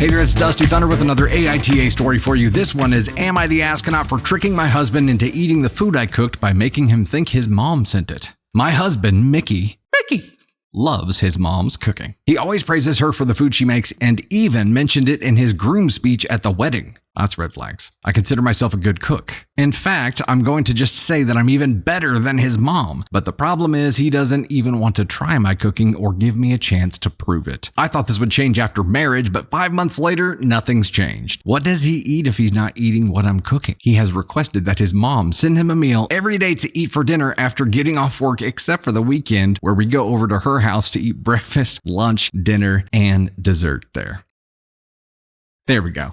Hey there, it's Dusty Thunder with another AITA story for you. This one is, am I the astronaut for tricking my husband into eating the food I cooked by making him think his mom sent it? My husband, Mickey, loves his mom's cooking. He always praises her for the food she makes and even mentioned it in his groom speech at the wedding. That's red flags. I consider myself a good cook. In fact, I'm going to just say that I'm even better than his mom. But the problem is he doesn't even want to try my cooking or give me a chance to prove it. I thought this would change after marriage, but 5 months later, nothing's changed. What does he eat if he's not eating what I'm cooking? He has requested that his mom send him a meal every day to eat for dinner after getting off work, except for the weekend where we go over to her house to eat breakfast, lunch, dinner, and dessert there. There we go.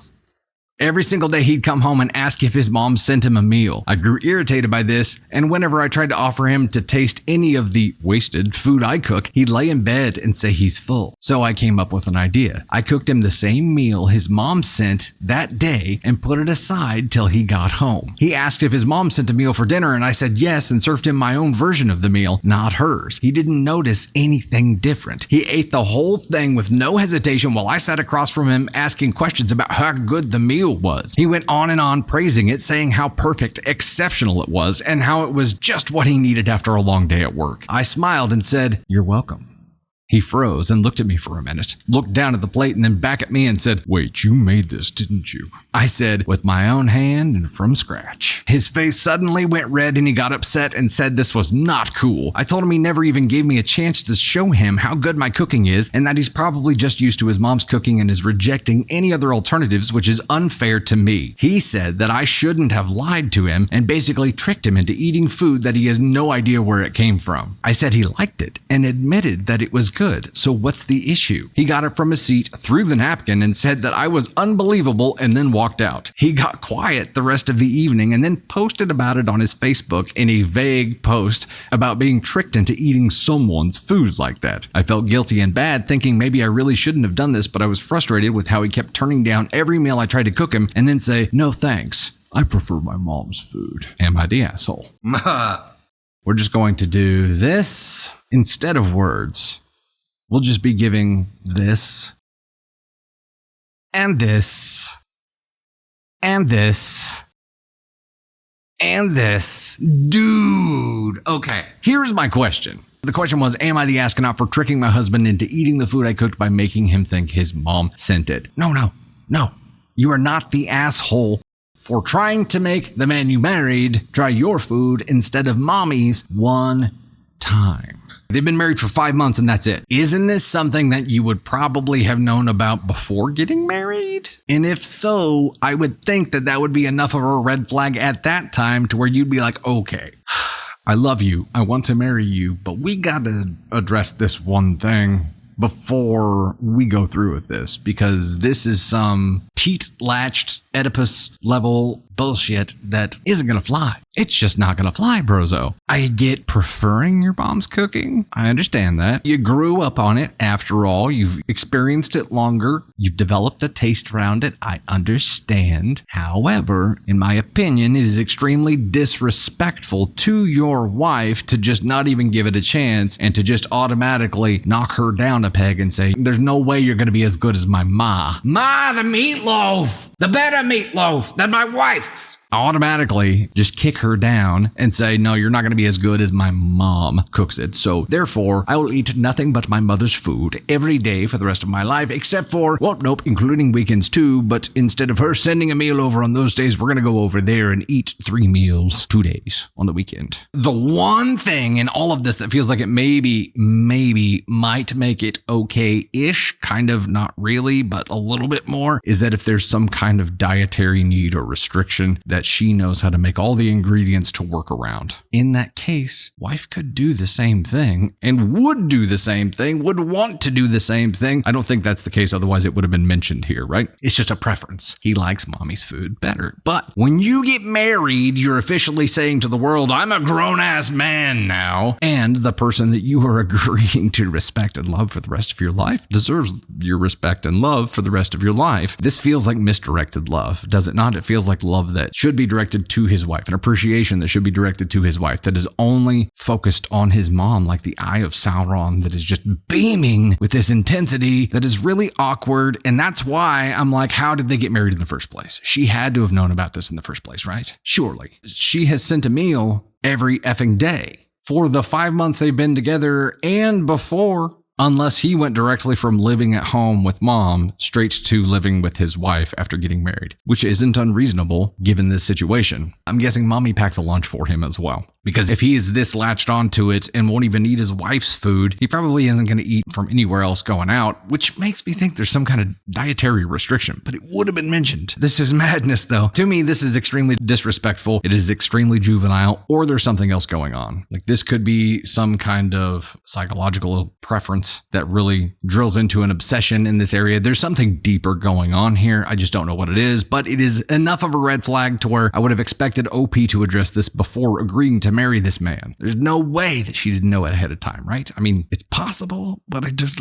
Every single day he'd come home and ask if his mom sent him a meal. I grew irritated by this, and whenever I tried to offer him to taste any of the wasted food I cook, he'd lay in bed and say he's full. So I came up with an idea. I cooked him the same meal his mom sent that day and put it aside till he got home. He asked if his mom sent a meal for dinner, and I said yes and served him my own version of the meal, not hers. He didn't notice anything different. He ate the whole thing with no hesitation while I sat across from him asking questions about how good the meal was. He went on and on praising it, saying how perfect, exceptional it was, and how it was just what he needed after a long day at work. I smiled and said, "You're welcome." He froze and looked at me for a minute, looked down at the plate and then back at me and said, "Wait, you made this, didn't you?" I said, "With my own hand and from scratch." His face suddenly went red and he got upset and said this was not cool. I told him he never even gave me a chance to show him how good my cooking is and that he's probably just used to his mom's cooking and is rejecting any other alternatives, which is unfair to me. He said that I shouldn't have lied to him and basically tricked him into eating food that he has no idea where it came from. I said he liked it and admitted that it was good. So what's the issue? He got up from his seat, threw the napkin, and said that I was unbelievable and then walked out. He got quiet the rest of the evening and then posted about it on his Facebook in a vague post about being tricked into eating someone's food like that. I felt guilty and bad, thinking maybe I really shouldn't have done this, but I was frustrated with how he kept turning down every meal I tried to cook him and then say, "No thanks, I prefer my mom's food." Am I the asshole? We're just going to do this instead of words. We'll just be giving this, and this, and this, and this. Dude, okay. Here's my question. The question was, am I the astronaut for tricking my husband into eating the food I cooked by making him think his mom sent it? No. You are not the asshole for trying to make the man you married try your food instead of mommy's one time. They've been married for 5 months and that's it. Isn't this something that you would probably have known about before getting married? And if so, I would think that that would be enough of a red flag at that time to where you'd be like, okay, I love you, I want to marry you, but we got to address this one thing before we go through with this, because this is some teat-latched Oedipus level bullshit that isn't gonna fly. It's just not gonna fly, brozo. I get preferring your mom's cooking. I understand that. You grew up on it. After all, you've experienced it longer. You've developed a taste around it. I understand. However, in my opinion, it is extremely disrespectful to your wife to just not even give it a chance and to just automatically knock her down a peg and say, "There's no way you're gonna be as good as my ma." Ma, the meatloaf! The better meatloaf than my wife's! Automatically just kick her down and say, "No, you're not going to be as good as my mom cooks it. So therefore, I will eat nothing but my mother's food every day for the rest of my life, except for, well, nope, including weekends too. But instead of her sending a meal over on those days, we're going to go over there and eat 3 meals 2 days on the weekend." The one thing in all of this that feels like it maybe might make it okay-ish, kind of not really, but a little bit more, is that if there's some kind of dietary need or restriction that she knows how to make all the ingredients to work around. In that case, wife could do the same thing and would do the same thing, would want to do the same thing. I don't think that's the case. Otherwise it would have been mentioned here, right? It's just a preference. He likes mommy's food better. But when you get married, you're officially saying to the world, "I'm a grown-ass man now." And the person that you are agreeing to respect and love for the rest of your life deserves your respect and love for the rest of your life. This feels like misdirected love, does it not? It feels like love that should should be directed to his wife, an appreciation that should be directed to his wife that is only focused on his mom, like the Eye of Sauron that is just beaming with this intensity that is really awkward. And that's why I'm like, how did they get married in the first place? She had to have known about this in the first place, right? Surely. She has sent a meal every effing day for the 5 months they've been together and before. Unless he went directly from living at home with mom straight to living with his wife after getting married, which isn't unreasonable given this situation. I'm guessing mommy packs a lunch for him as well. Because if he is this latched onto it and won't even eat his wife's food, he probably isn't going to eat from anywhere else going out, which makes me think there's some kind of dietary restriction, but it would have been mentioned. This is madness, though. To me, this is extremely disrespectful. It is extremely juvenile, or there's something else going on. Like this could be some kind of psychological preference that really drills into an obsession in this area. There's something deeper going on here. I just don't know what it is, but it is enough of a red flag to where I would have expected OP to address this before agreeing to marry this man. There's no way that she didn't know it ahead of time, right? I mean, it's possible, but I just...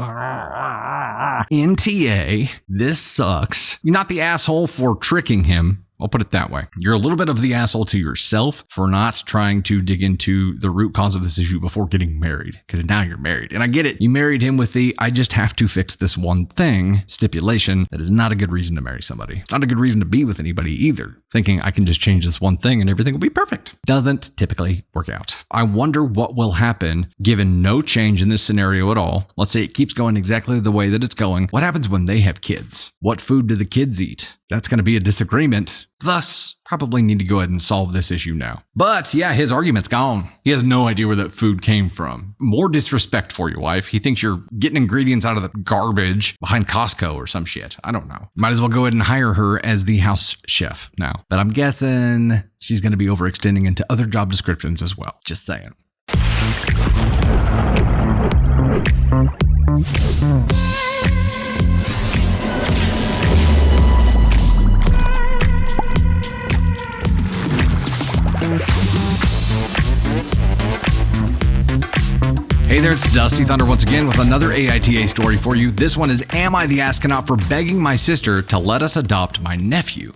NTA, this sucks. You're not the asshole for tricking him. I'll put it that way. You're a little bit of the asshole to yourself for not trying to dig into the root cause of this issue before getting married, because now you're married. And I get it. You married him with the, I just have to fix this one thing stipulation. That is not a good reason to marry somebody. It's not a good reason to be with anybody either. Thinking I can just change this one thing and everything will be perfect. Doesn't typically work out. I wonder what will happen given no change in this scenario at all. Let's say it keeps going exactly the way that it's going. What happens when they have kids? What food do the kids eat? That's going to be a disagreement. Thus, probably need to go ahead and solve this issue now. But yeah, his argument's gone. He has no idea where that food came from. More disrespect for your wife. He thinks you're getting ingredients out of the garbage behind Costco or some shit. I don't know. Might as well go ahead and hire her as the house chef now. But I'm guessing she's going to be overextending into other job descriptions as well. Just saying. Hey there, it's Dusty Thunder once again with another AITA story for you. This one is, Am I the Astronaut for begging my sister to let us adopt my nephew?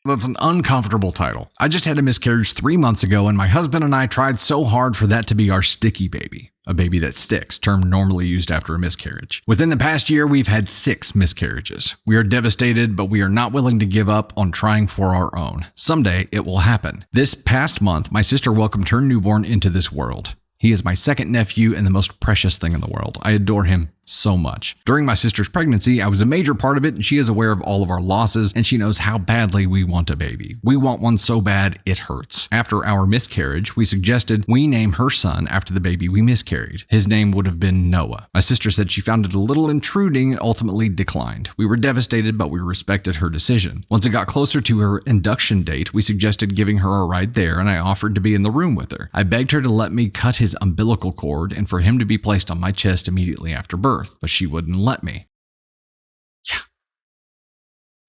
That's an uncomfortable title. I just had a miscarriage 3 months ago, and my husband and I tried so hard for that to be our sticky baby. A baby that sticks, term normally used after a miscarriage. Within the past year, we've had 6 miscarriages. We are devastated, but we are not willing to give up on trying for our own. Someday, it will happen. This past month, my sister welcomed her newborn into this world. He is my second nephew and the most precious thing in the world. I adore him so much. During my sister's pregnancy, I was a major part of it, and she is aware of all of our losses, and she knows how badly we want a baby. We want one so bad, it hurts. After our miscarriage, we suggested we name her son after the baby we miscarried. His name would have been Noah. My sister said she found it a little intruding and ultimately declined. We were devastated, but we respected her decision. Once it got closer to her induction date, we suggested giving her a ride there, and I offered to be in the room with her. I begged her to let me cut his umbilical cord and for him to be placed on my chest immediately after birth, but she wouldn't let me.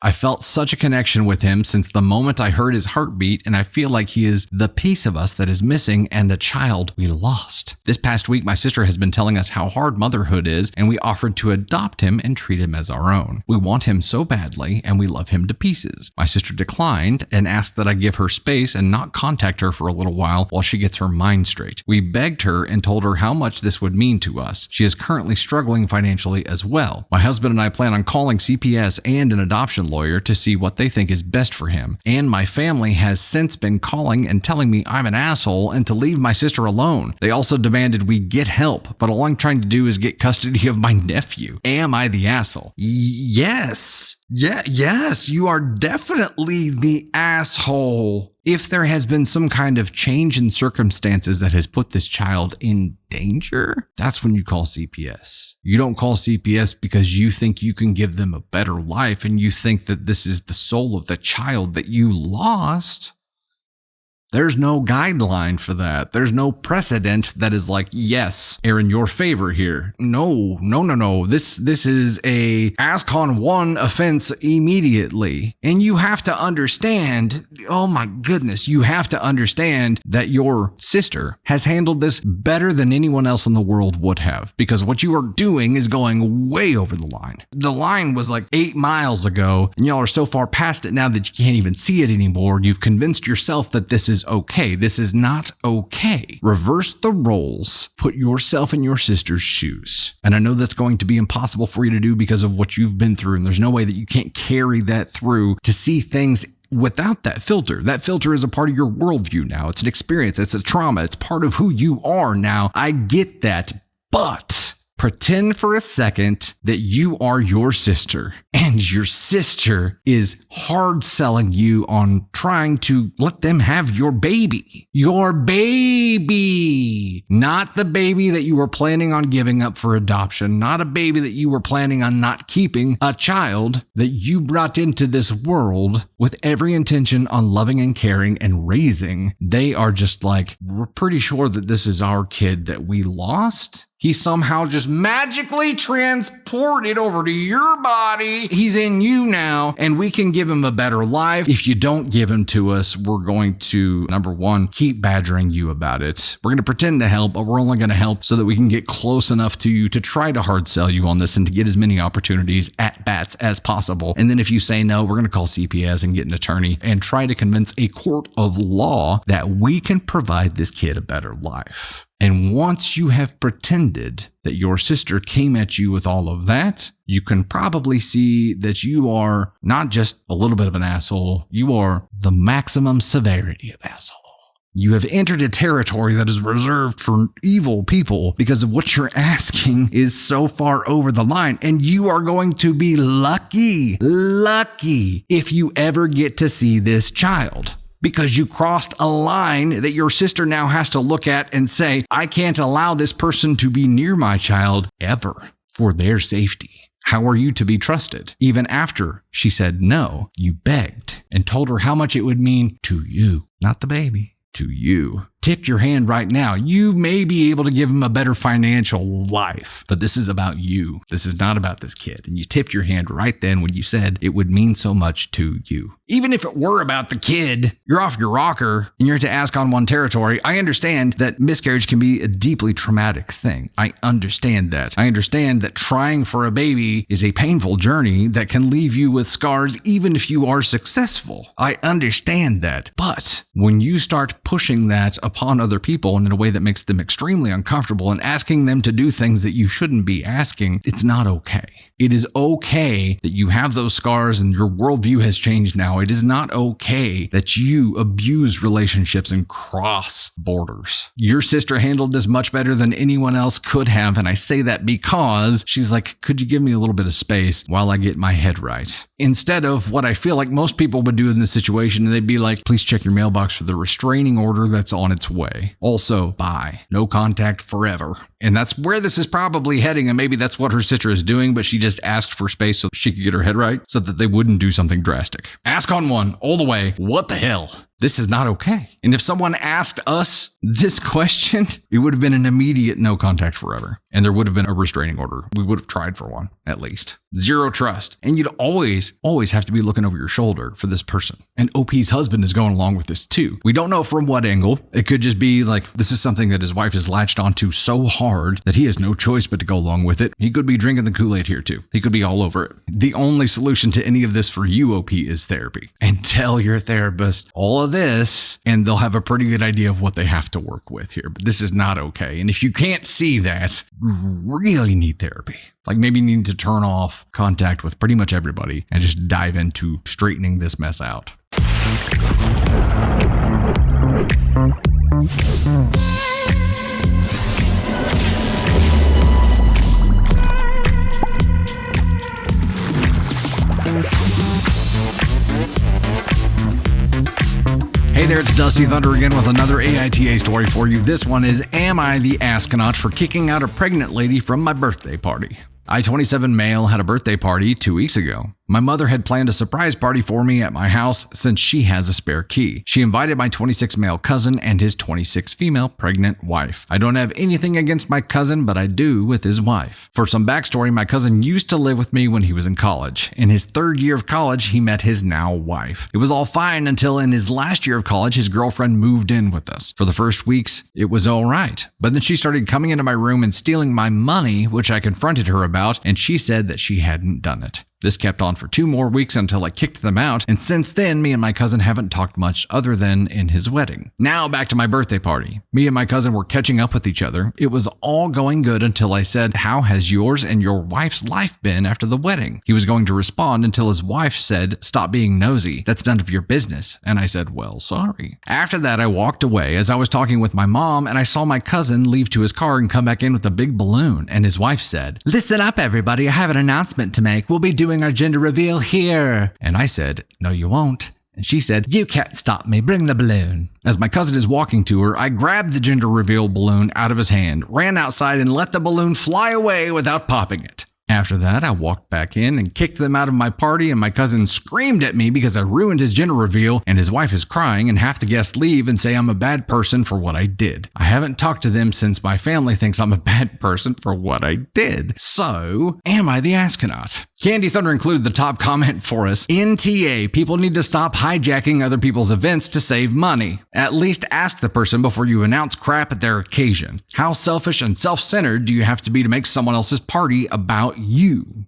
I felt such a connection with him since the moment I heard his heartbeat, and I feel like he is the piece of us that is missing and a child we lost. This past week, my sister has been telling us how hard motherhood is, and we offered to adopt him and treat him as our own. We want him so badly, and we love him to pieces. My sister declined and asked that I give her space and not contact her for a little while she gets her mind straight. We begged her and told her how much this would mean to us. She is currently struggling financially as well. My husband and I plan on calling CPS and an adoption lawyer to see what they think is best for him. And my family has since been calling and telling me I'm an asshole and to leave my sister alone. They also demanded we get help, but all I'm trying to do is get custody of my nephew. Am I the asshole? Yes. Yes, you are definitely the asshole. If there has been some kind of change in circumstances that has put this child in danger, that's when you call CPS. You don't call CPS because you think you can give them a better life and you think that this is the soul of the child that you lost. There's no guideline for that. There's no precedent that is like, yes, err in your favor here. No. This is a ask on one offense immediately. And you have to understand, oh my goodness, you have to understand that your sister has handled this better than anyone else in the world would have, because what you are doing is going way over the line. The line was like 8 miles ago, and y'all are so far past it now that you can't even see it anymore. You've convinced yourself that this is okay. This is not okay. Reverse the roles. Put yourself in your sister's shoes. And I know that's going to be impossible for you to do because of what you've been through, and there's no way that you can't carry that through to see things without that filter. That filter is a part of your worldview now. It's an experience. It's a trauma. It's part of who you are now. I get that, but pretend for a second that you are your sister and your sister is hard selling you on trying to let them have your baby. Your baby. Not the baby that you were planning on giving up for adoption. Not a baby that you were planning on not keeping. A child that you brought into this world with every intention on loving and caring and raising. They are just like, we're pretty sure that this is our kid that we lost. He somehow just magically transported over to your body. He's in you now, and we can give him a better life. If you don't give him to us, we're going to, number one, keep badgering you about it. We're going to pretend to help, but we're only going to help so that we can get close enough to you to try to hard sell you on this and to get as many opportunities at bats as possible. And then if you say no, we're going to call CPS and get an attorney and try to convince a court of law that we can provide this kid a better life. And once you have pretended that your sister came at you with all of that, you can probably see that you are not just a little bit of an asshole, you are the maximum severity of asshole. You have entered a territory that is reserved for evil people because of what you're asking is so far over the line. And you are going to be lucky if you ever get to see this child. Because you crossed a line that your sister now has to look at and say, I can't allow this person to be near my child ever for their safety. How are you to be trusted? Even after she said no, you begged and told her how much it would mean to you, not the baby, to you. Tipped your hand right now. You may be able to give him a better financial life, but this is about you. This is not about this kid. And you tipped your hand right then when you said it would mean so much to you. Even if it were about the kid, you're off your rocker and you're to ask on one territory. I understand that miscarriage can be a deeply traumatic thing. I understand that. I understand that trying for a baby is a painful journey that can leave you with scars even if you are successful. I understand that. But when you start pushing that upon other people and in a way that makes them extremely uncomfortable and asking them to do things that you shouldn't be asking, it's not okay. It is okay that you have those scars and your worldview has changed now. It is not okay that you abuse relationships and cross borders. Your sister handled this much better than anyone else could have, and I say that because she's like, could you give me a little bit of space while I get my head right? Instead of what I feel like most people would do in this situation, they'd be like, please check your mailbox for the restraining order that's on its way. Also, bye. No contact forever. And that's where this is probably heading, and maybe that's what her sister is doing, but she just asked for space so she could get her head right so that they wouldn't do something drastic. Ask on one, all the way. What the hell? This is not okay. And if someone asked us this question, it would have been an immediate no contact forever. And there would have been a restraining order. We would have tried for one, at least. Zero trust. And you'd always have to be looking over your shoulder for this person. And OP's husband is going along with this too. We don't know from what angle. It could just be like, this is something that his wife has latched onto so hard that he has no choice but to go along with it. He could be drinking the Kool-Aid here too. He could be all over it. The only solution to any of this for you, OP, is therapy. And tell your therapist all of this, and they'll have a pretty good idea of what they have to work with here. But this is not okay. And if you can't see that, you really need therapy. Like maybe you need to turn off contact with pretty much everybody and just dive into straightening this mess out. Hey there, it's Dusty Thunder again with another AITA story for you. This one is, am I the astronaut for kicking out a pregnant lady from my birthday party? I, 27 male, had a birthday party 2 weeks ago. My mother had planned a surprise party for me at my house since she has a spare key. She invited my 26 male cousin and his 26 female pregnant wife. I don't have anything against my cousin, but I do with his wife. For some backstory, my cousin used to live with me when he was in college. In his third year of college, he met his now wife. It was all fine until in his last year of college, his girlfriend moved in with us. For the first weeks, it was all right. But then she started coming into my room and stealing my money, which I confronted her about, and she said that she hadn't done it. This kept on for 2 more weeks until I kicked them out, and since then, me and my cousin haven't talked much other than in his wedding. Now back to my birthday party. Me and my cousin were catching up with each other. It was all going good until I said, "How has yours and your wife's life been after the wedding?" He was going to respond until his wife said, "Stop being nosy. That's none of your business." And I said, "Well, sorry." After that, I walked away as I was talking with my mom, and I saw my cousin leave to his car and come back in with a big balloon, and his wife said, "Listen up, everybody. I have an announcement to make. We'll be doing our gender reveal here." And I said, "No, you won't." And she said, "You can't stop me. Bring the balloon." As my cousin is walking to her, I grabbed the gender reveal balloon out of his hand, ran outside, and let the balloon fly away without popping it. After that, I walked back in and kicked them out of my party, and my cousin screamed at me because I ruined his gender reveal, and his wife is crying, and half the guests leave and say I'm a bad person for what I did. I haven't talked to them since my family thinks I'm a bad person for what I did. So, am I the astronaut? Candy Thunder included the top comment for us. NTA, people need to stop hijacking other people's events to save money. At least ask the person before you announce crap at their occasion. How selfish and self-centered do you have to be to make someone else's party about you?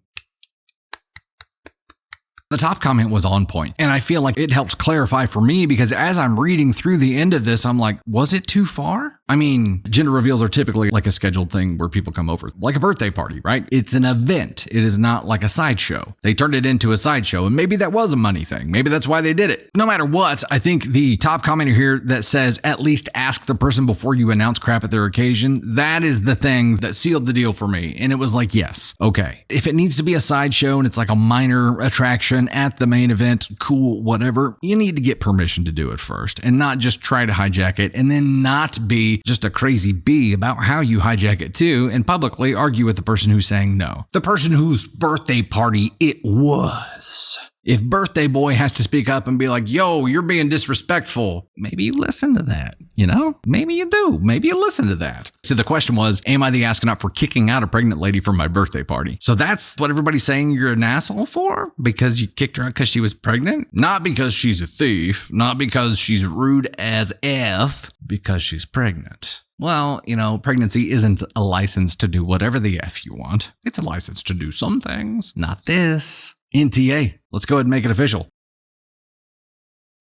The top comment was on point, and I feel like it helped clarify for me because as I'm reading through the end of this, I'm like, was it too far? I mean, gender reveals are typically like a scheduled thing where people come over, like a birthday party, right? It's an event. It is not like a sideshow. They turned it into a sideshow, and maybe that was a money thing. Maybe that's why they did it. No matter what, I think the top commenter here that says, at least ask the person before you announce crap at their occasion, that is the thing that sealed the deal for me. And it was like, yes, okay. If it needs to be a sideshow and it's like a minor attraction at the main event, cool, whatever, you need to get permission to do it first and not just try to hijack it and then not be just a crazy bee about how you hijack it too and publicly argue with the person who's saying no. The person whose birthday party it was. If birthday boy has to speak up and be like, yo, you're being disrespectful, maybe you listen to that, you know? Maybe you do. Maybe you listen to that. So the question was, am I the astronaut for kicking out a pregnant lady from my birthday party? So that's what everybody's saying you're an asshole for? Because you kicked her out because she was pregnant? Not because she's a thief. Not because she's rude as F. Because she's pregnant. Well, you know, pregnancy isn't a license to do whatever the F you want. It's a license to do some things. Not this. NTA. Let's go ahead and make it official.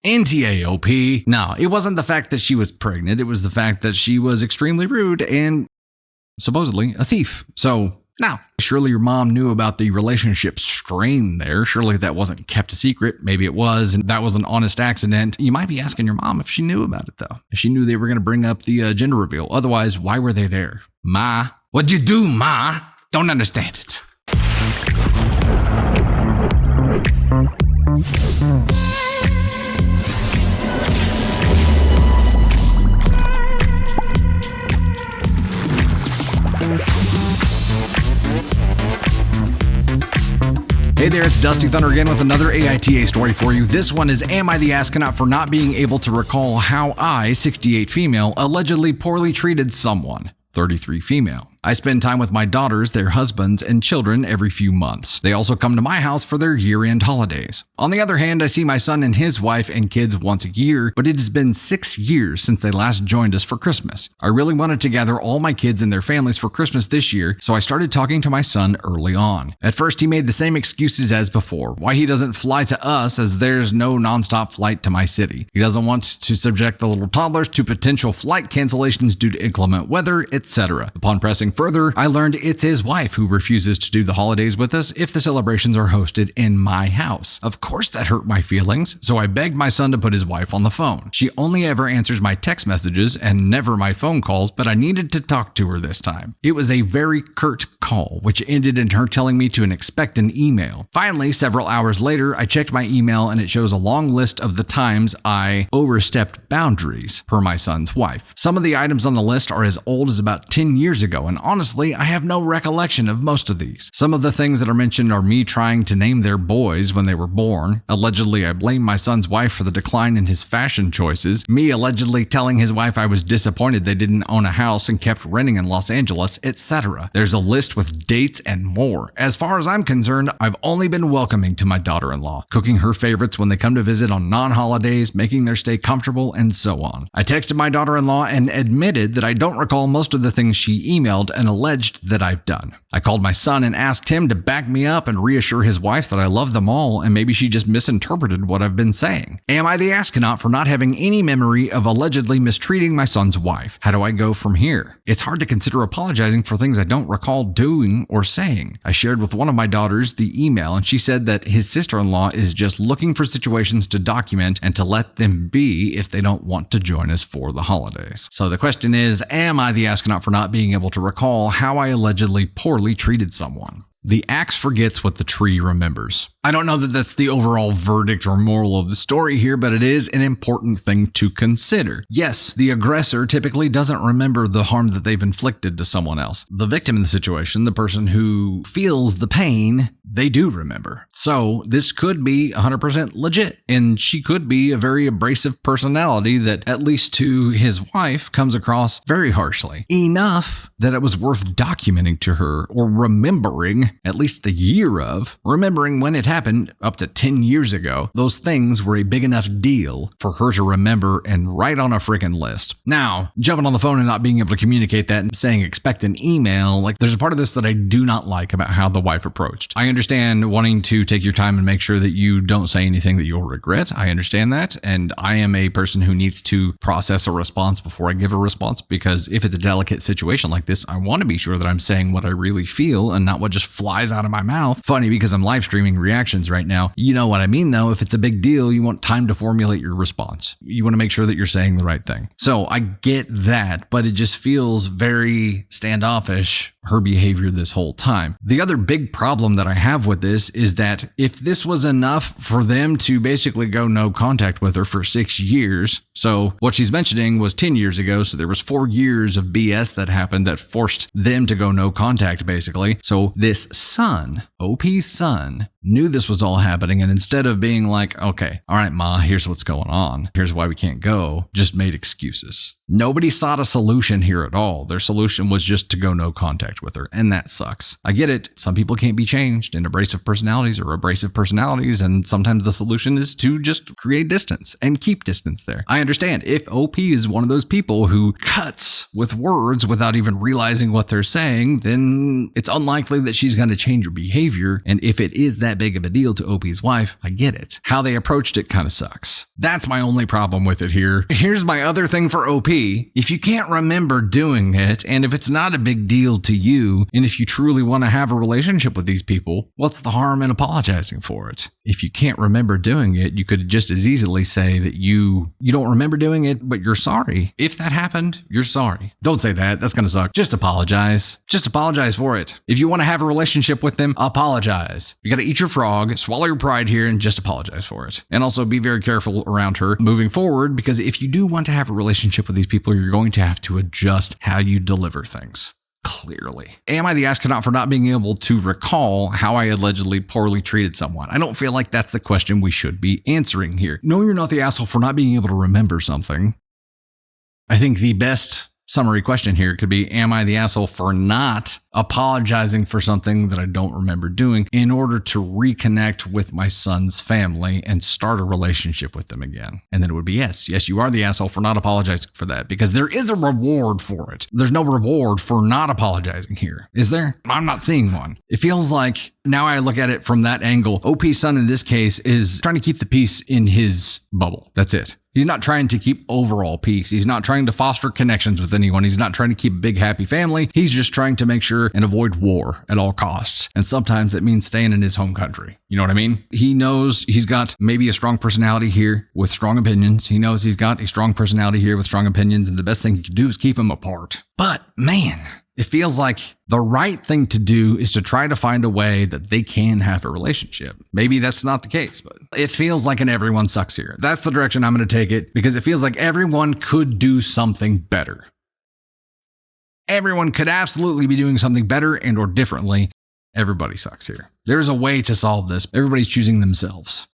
NTA, OP. No, it wasn't the fact that she was pregnant. It was the fact that she was extremely rude and supposedly a thief. So, now, surely your mom knew about the relationship strain there. Surely that wasn't kept a secret. Maybe it was, and that was an honest accident. You might be asking your mom if she knew about it, though. If she knew they were going to bring up the gender reveal. Otherwise, why were they there? Ma? What'd you do, Ma? Don't understand it. Hey there, it's Dusty Thunder again with another AITA story for you. This one is, am I the astronaut for not being able to recall how I, 68 female, allegedly poorly treated someone, 33 female. I spend time with my daughters, their husbands, and children every few months. They also come to my house for their year-end holidays. On the other hand, I see my son and his wife and kids once a year, but it has been 6 years since they last joined us for Christmas. I really wanted to gather all my kids and their families for Christmas this year, so I started talking to my son early on. At first, he made the same excuses as before, why he doesn't fly to us as there's no nonstop flight to my city. He doesn't want to subject the little toddlers to potential flight cancellations due to inclement weather, etc. Upon pressing further, I learned it's his wife who refuses to do the holidays with us if the celebrations are hosted in my house. Of course that hurt my feelings, so I begged my son to put his wife on the phone. She only ever answers my text messages and never my phone calls, but I needed to talk to her this time. It was a very curt call, which ended in her telling me to expect an email. Finally, several hours later, I checked my email and it shows a long list of the times I overstepped boundaries per my son's wife. Some of the items on the list are as old as about 10 years ago, and honestly, I have no recollection of most of these. Some of the things that are mentioned are me trying to name their boys when they were born. Allegedly, I blame my son's wife for the decline in his fashion choices. Me allegedly telling his wife I was disappointed they didn't own a house and kept renting in Los Angeles, etc. There's a list with dates and more. As far as I'm concerned, I've only been welcoming to my daughter-in-law, cooking her favorites when they come to visit on non-holidays, making their stay comfortable, and so on. I texted my daughter-in-law and admitted that I don't recall most of the things she emailed and alleged that I've done. I called my son and asked him to back me up and reassure his wife that I love them all and maybe she just misinterpreted what I've been saying. Am I the astronaut for not having any memory of allegedly mistreating my son's wife? How do I go from here? It's hard to consider apologizing for things I don't recall doing or saying. I shared with one of my daughters the email and she said that his sister-in-law is just looking for situations to document and to let them be if they don't want to join us for the holidays. So the question is, am I the astronaut for not being able to recall how I allegedly poorly treated someone? The axe forgets what the tree remembers. I don't know that that's the overall verdict or moral of the story here, but it is an important thing to consider. Yes, the aggressor typically doesn't remember the harm that they've inflicted to someone else. The victim in the situation, the person who feels the pain, they do remember. So this could be 100% legit, and she could be a very abrasive personality that, at least to his wife, comes across very harshly. Enough that it was worth documenting to her or remembering at least the year of, remembering when it happened up to 10 years ago. Those things were a big enough deal for her to remember and write on a freaking list. Now, jumping on the phone and not being able to communicate that and saying expect an email, like there's a part of this that I do not like about how the wife approached. I understand wanting to take your time and make sure that you don't say anything that you'll regret. I understand that. And I am a person who needs to process a response before I give a response, because if it's a delicate situation like this, I want to be sure that I'm saying what I really feel and not what just flies out of my mouth. Funny, because I'm live streaming reactions right now. You know what I mean, though. If it's a big deal, you want time to formulate your response. You want to make sure that you're saying the right thing. So I get that, but it just feels very standoffish, her behavior this whole time. The other big problem that I have with this is that if this was enough for them to basically go no contact with her for 6 years, so what she's mentioning was 10 years ago, so there was 4 years of BS that happened that forced them to go no contact, basically. So this son, OP's son, knew this was all happening, and instead of being like, okay, all right, Ma, here's what's going on, here's why we can't go, just made excuses. Nobody sought a solution here at all. Their solution was just to go no contact with her, and that sucks. I get it. Some people can't be changed, and abrasive personalities are abrasive personalities, and sometimes the solution is to just create distance and keep distance there. I understand. If OP is one of those people who cuts with words without even realizing what they're saying, then it's unlikely that she's going to change her behavior, and if it is that big of a deal to OP's wife, I get it. How they approached it kind of sucks. That's my only problem with it here. Here's my other thing for OP. If you can't remember doing it, and if it's not a big deal to you, and if you truly want to have a relationship with these people, what's the harm in apologizing for it? If you can't remember doing it, you could just as easily say that you don't remember doing it, but you're sorry. If that happened, you're sorry. Don't say that. That's going to suck. Just apologize. Just apologize for it. If you want to have a relationship with them, apologize. You got to eat your frog, swallow your pride here, and just apologize for it. And also be very careful around her moving forward, because if you do want to have a relationship with these people, you're going to have to adjust how you deliver things. Clearly. Am I the astronaut for not being able to recall how I allegedly poorly treated someone? I don't feel like that's the question we should be answering here. No, you're not the asshole for not being able to remember something. I think the best summary question here could be, am I the asshole for not apologizing for something that I don't remember doing in order to reconnect with my son's family and start a relationship with them again? And then it would be yes, you are the asshole for not apologizing for that, because there is a reward for it. There's no reward for not apologizing here, is there? I'm not seeing one. It feels like, now I look at it from that angle, OP's son in this case is trying to keep the peace in his bubble. That's it. He's not trying to keep overall peace. He's not trying to foster connections with anyone. He's not trying to keep a big, happy family. He's just trying to make sure and avoid war at all costs. And sometimes that means staying in his home country. You know what I mean? He knows he's got maybe a strong personality here with strong opinions. He knows he's got a strong personality here with strong opinions. And the best thing he can do is keep them apart. But man, it feels like the right thing to do is to try to find a way that they can have a relationship. Maybe that's not the case, but it feels like an everyone sucks here. That's the direction I'm going to take it, because it feels like everyone could do something better. Everyone could absolutely be doing something better and or differently. Everybody sucks here. There's a way to solve this. Everybody's choosing themselves.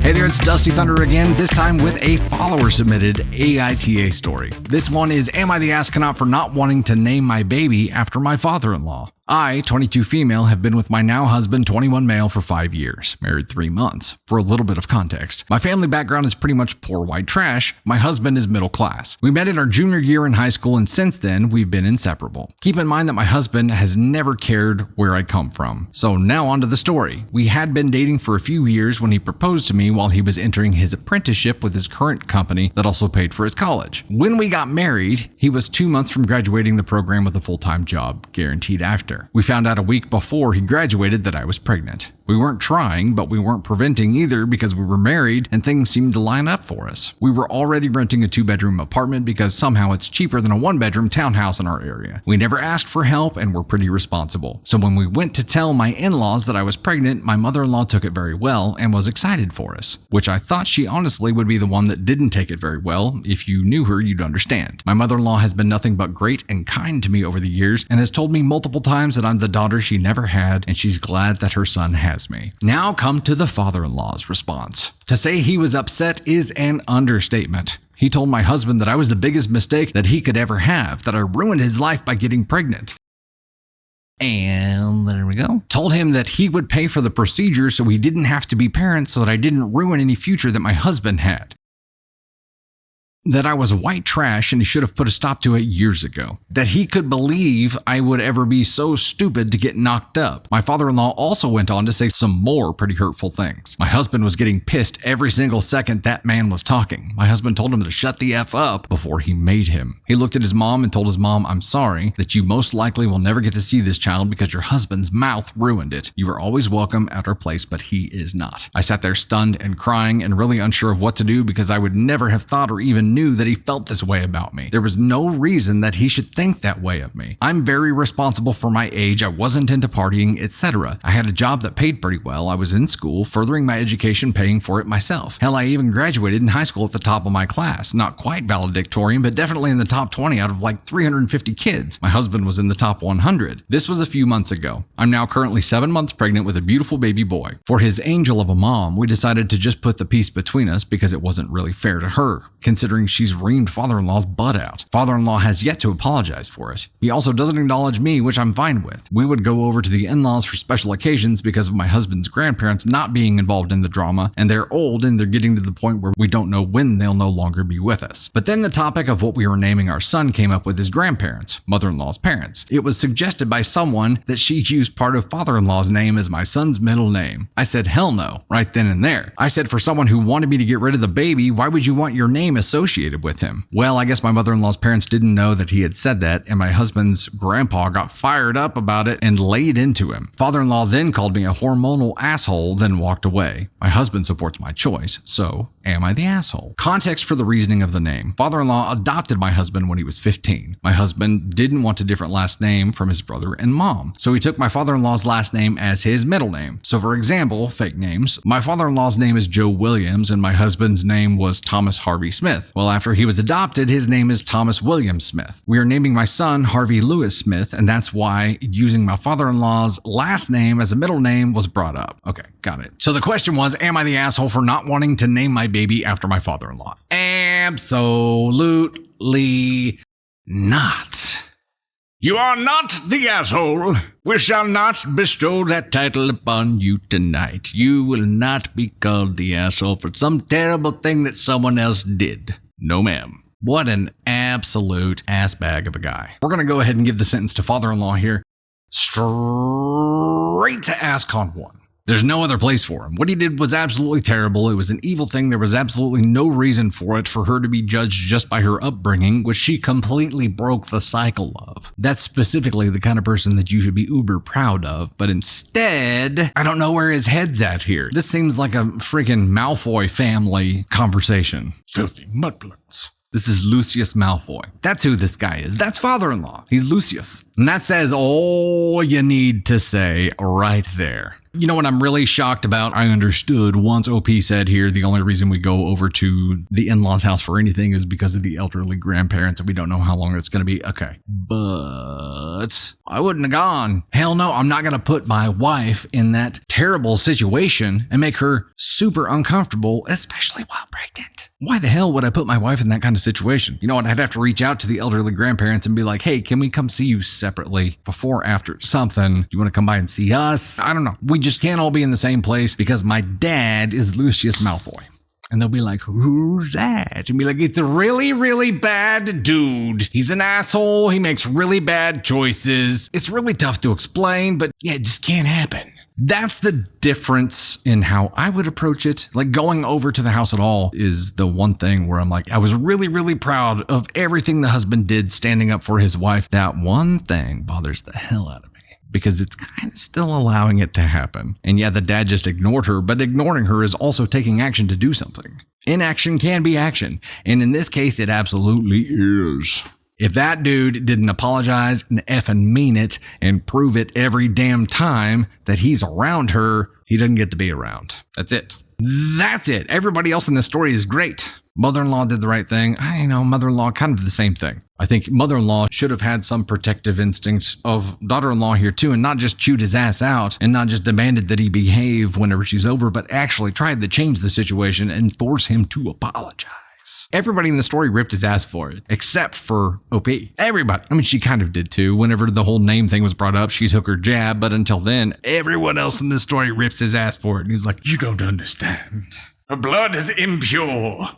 Hey there, it's Dusty Thunder again, this time with a follower-submitted AITA story. This one is, am I the astronaut for not wanting to name my baby after my father-in-law? I, 22 female, have been with my now husband, 21 male, for 5 years, married 3 months. For a little bit of context, my family background is pretty much poor white trash. My husband is middle class. We met in our junior year in high school, and since then, we've been inseparable. Keep in mind that my husband has never cared where I come from. So now on to the story. We had been dating for a few years when he proposed to me while he was entering his apprenticeship with his current company that also paid for his college. When we got married, he was 2 months from graduating the program with a full-time job, guaranteed after. We found out a week before he graduated that I was pregnant. We weren't trying, but we weren't preventing either because we were married and things seemed to line up for us. We were already renting a 2-bedroom apartment because somehow it's cheaper than a 1-bedroom townhouse in our area. We never asked for help and were pretty responsible. So when we went to tell my in-laws that I was pregnant, my mother-in-law took it very well and was excited for us, which I thought she honestly would be the one that didn't take it very well. If you knew her, you'd understand. My mother-in-law has been nothing but great and kind to me over the years and has told me multiple times that I'm the daughter she never had and she's glad that her son has me. Now come to the father-in-law's response. To say he was upset is an understatement. He told my husband that I was the biggest mistake that he could ever have, that I ruined his life by getting pregnant. And there we go. Told him that he would pay for the procedure so we didn't have to be parents so that I didn't ruin any future that my husband had. That I was white trash and he should have put a stop to it years ago. That he could believe I would ever be so stupid to get knocked up. My father-in-law also went on to say some more pretty hurtful things. My husband was getting pissed every single second that man was talking. My husband told him to shut the F up before he made him. He looked at his mom and told his mom, I'm sorry that you most likely will never get to see this child because your husband's mouth ruined it. You are always welcome at our place, but he is not. I sat there stunned and crying and really unsure of what to do because I would never have thought or even knew that he felt this way about me. There was no reason that he should think that way of me. I'm very responsible for my age. I wasn't into partying, etc. I had a job that paid pretty well. I was in school, furthering my education, paying for it myself. Hell, I even graduated in high school at the top of my class. Not quite valedictorian, but definitely in the top 20 out of like 350 kids. My husband was in the top 100. This was a few months ago. I'm now currently 7 months pregnant with a beautiful baby boy. For his angel of a mom, we decided to just put the peace between us because it wasn't really fair to her, considering she's reamed father-in-law's butt out. Father-in-law has yet to apologize for it. He also doesn't acknowledge me, which I'm fine with. We would go over to the in-laws for special occasions because of my husband's grandparents not being involved in the drama, and they're old and they're getting to the point where we don't know when they'll no longer be with us. But then the topic of what we were naming our son came up with his grandparents, mother-in-law's parents. It was suggested by someone that she used part of father-in-law's name as my son's middle name. I said, hell no, right then and there. I said, for someone who wanted me to get rid of the baby, why would you want your name associated with him? Well, I guess my mother-in-law's parents didn't know that he had said that, and my husband's grandpa got fired up about it and laid into him. Father-in-law then called me a hormonal asshole, then walked away. My husband supports my choice, so am I the asshole? Context for the reasoning of the name. Father-in-law adopted my husband when he was 15. My husband didn't want a different last name from his brother and mom, so he took my father-in-law's last name as his middle name. So for example, fake names, my father-in-law's name is Joe Williams and my husband's name was Thomas Harvey Smith. Well, after he was adopted, his name is Thomas William Smith. We are naming my son Harvey Lewis Smith, and that's why using my father-in-law's last name as a middle name was brought up. Okay, got it. So the question was, am I the asshole for not wanting to name my baby after my father-in-law? Absolutely not. You are not the asshole. We shall not bestow that title upon you tonight. You will not be called the asshole for some terrible thing that someone else did. No, ma'am. What an absolute ass bag of a guy. We're going to go ahead and give the sentence to father-in-law here. Straight to ASCON 1. There's no other place for him. What he did was absolutely terrible. It was an evil thing. There was absolutely no reason for it, for her to be judged just by her upbringing, which she completely broke the cycle of. That's specifically the kind of person that you should be uber proud of, but instead, I don't know where his head's at here. This seems like a freaking Malfoy family conversation. Filthy mudbloods. This is Lucius Malfoy. That's who this guy is. That's father-in-law. He's Lucius. And that says all you need to say right there. You know what I'm really shocked about? I understood once OP said here the only reason we go over to the in-laws house for anything is because of the elderly grandparents and we don't know how long it's going to be. Okay. But I wouldn't have gone. Hell no, I'm not going to put my wife in that terrible situation and make her super uncomfortable, especially while pregnant. Why the hell would I put my wife in that kind of situation? You know what? I'd have to reach out to the elderly grandparents and be like, hey, can we come see you separately before, after something? You want to come by and see us? I don't know. We just can't all be in the same place because my dad is Lucius Malfoy. And they'll be like, who's that? And be like, it's a really, really bad dude. He's an asshole. He makes really bad choices. It's really tough to explain, but yeah, it just can't happen. That's the difference in how I would approach it. Like going over to the house at all is the one thing where I'm like, I was really, really proud of everything the husband did standing up for his wife. That one thing bothers the hell out of me because it's kind of still allowing it to happen. And yeah, the dad just ignored her, but ignoring her is also taking action to do something. Inaction can be action. And in this case, it absolutely is. If that dude didn't apologize and effing mean it and prove it every damn time that he's around her, he doesn't get to be around. That's it. That's it. Everybody else in this story is great. Mother-in-law did the right thing. I know, mother-in-law, kind of the same thing. I think mother-in-law should have had some protective instinct of daughter-in-law here too, and not just chewed his ass out and not just demanded that he behave whenever she's over, but actually tried to change the situation and force him to apologize. Everybody in the story ripped his ass for it, except for OP. Everybody. I mean, she kind of did too. Whenever the whole name thing was brought up, she took her jab, but until then, everyone else in the story rips his ass for it. And he's like, you don't understand. Her blood is impure.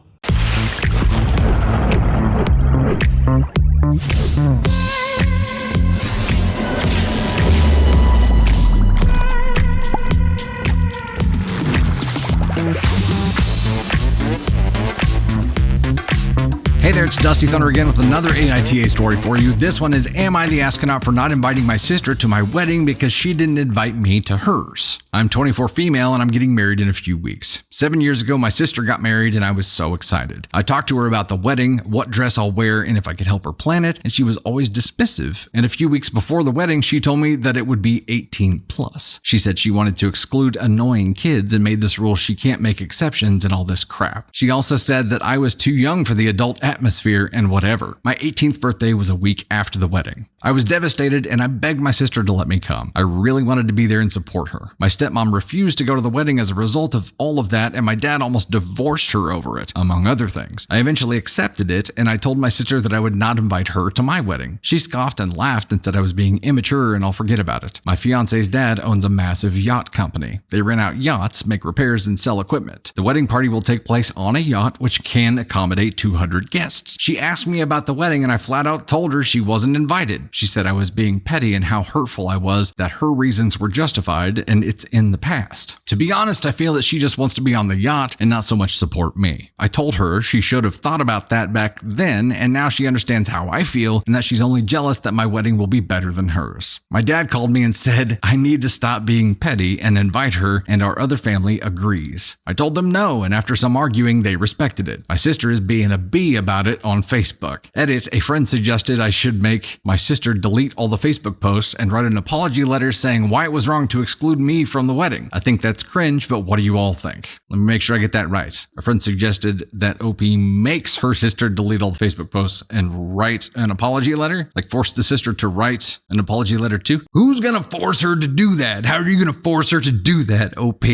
Hey there, it's Dusty Thunder again with another AITA story for you. This one is, am I the astronaut for not inviting my sister to my wedding because she didn't invite me to hers? I'm 24 female and I'm getting married in a few weeks. 7 years ago, my sister got married and I was so excited. I talked to her about the wedding, what dress I'll wear, and if I could help her plan it, and she was always dismissive. And a few weeks before the wedding, she told me that it would be 18 plus. She said she wanted to exclude annoying kids and made this rule she can't make exceptions and all this crap. She also said that I was too young for the adult atmosphere and whatever. My 18th birthday was a week after the wedding. I was devastated and I begged my sister to let me come. I really wanted to be there and support her. My stepmom refused to go to the wedding as a result of all of that, and my dad almost divorced her over it, among other things. I eventually accepted it, and I told my sister that I would not invite her to my wedding. She scoffed and laughed and said I was being immature and I'll forget about it. My fiance's dad owns a massive yacht company. They rent out yachts, make repairs, and sell equipment. The wedding party will take place on a yacht, which can accommodate 200 guests. She asked me about the wedding and I flat out told her she wasn't invited. She said I was being petty and how hurtful I was, that her reasons were justified and it's in the past. To be honest, I feel that she just wants to be on the yacht and not so much support me. I told her she should have thought about that back then, and now she understands how I feel and that she's only jealous that my wedding will be better than hers. My dad called me and said I need to stop being petty and invite her, and our other family agrees. I told them no, and after some arguing, they respected it. My sister is being a bee about it on Facebook. Edit, a friend suggested I should make my sister delete all the Facebook posts and write an apology letter saying why it was wrong to exclude me from the wedding. I think that's cringe, but what do you all think? Let me make sure I get that right. A friend suggested that OP makes her sister delete all the Facebook posts and write an apology letter? Like force the sister to write an apology letter too? Who's gonna force her to do that? How are you gonna force her to do that, OP?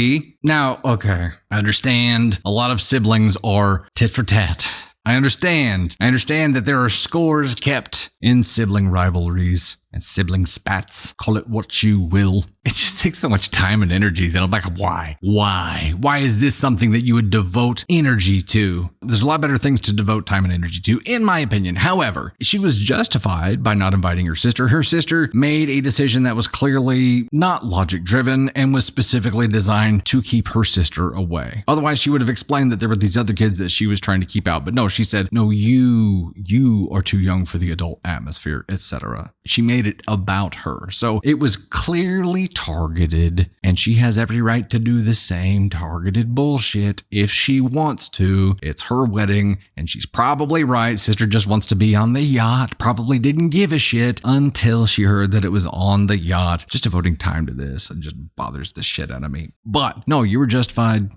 Now, okay, I understand a lot of siblings are tit for tat. I understand that there are scores kept in sibling rivalries and sibling spats. Call it what you will. It just takes so much time and energy that I'm like, why? Why is this something that you would devote energy to? There's a lot better things to devote time and energy to, in my opinion. However, she was justified by not inviting her sister. Her sister made a decision that was clearly not logic driven and was specifically designed to keep her sister away. Otherwise, she would have explained that there were these other kids that she was trying to keep out. But no, she said, no, you are too young for the adult atmosphere, etc. She made it about her. So it was clearly targeted targeted, and she has every right to do the same targeted bullshit if she wants to. It's her wedding, and she's probably right. Sister just wants to be on the yacht, probably didn't give a shit until she heard that it was on the yacht. Just devoting time to this, it just bothers the shit out of me. But no, you were justified.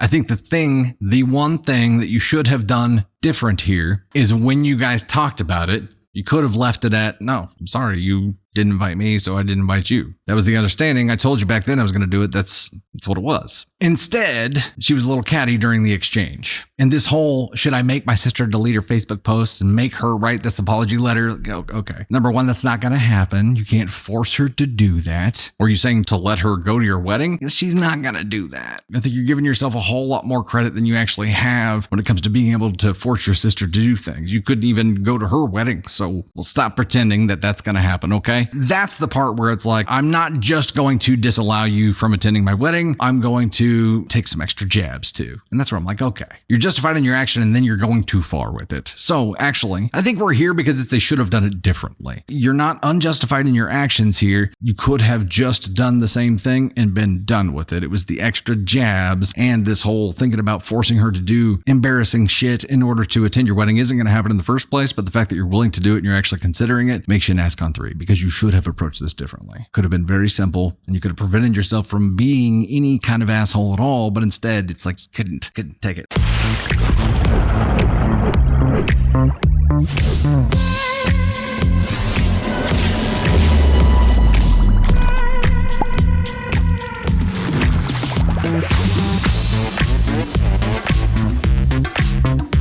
I think the one thing that you should have done different here is when you guys talked about it, you could have left it at, no, I'm sorry, you didn't invite me, so I didn't invite you. That was the understanding. I told you back then I was going to do it. That's what it was. Instead, she was a little catty during the exchange. And this whole, should I make my sister delete her Facebook posts and make her write this apology letter? Okay. Number one, that's not going to happen. You can't force her to do that. Or are you saying to let her go to your wedding? She's not going to do that. I think you're giving yourself a whole lot more credit than you actually have when it comes to being able to force your sister to do things. You couldn't even go to her wedding. So we'll stop pretending that that's going to happen, okay? That's the part where it's like, I'm not just going to disallow you from attending my wedding. I'm going to take some extra jabs too. And that's where I'm like, okay, you're justified in your action and then you're going too far with it. So actually, I think we're here because they should have done it differently. You're not unjustified in your actions here. You could have just done the same thing and been done with it. It was the extra jabs and this whole thinking about forcing her to do embarrassing shit in order to attend your wedding isn't going to happen in the first place. But the fact that you're willing to do it and you're actually considering it makes you an ASCON 3 because you should have approached this differently. Could have been very simple and you could have prevented yourself from being any kind of asshole at all, but instead it's like you couldn't take it.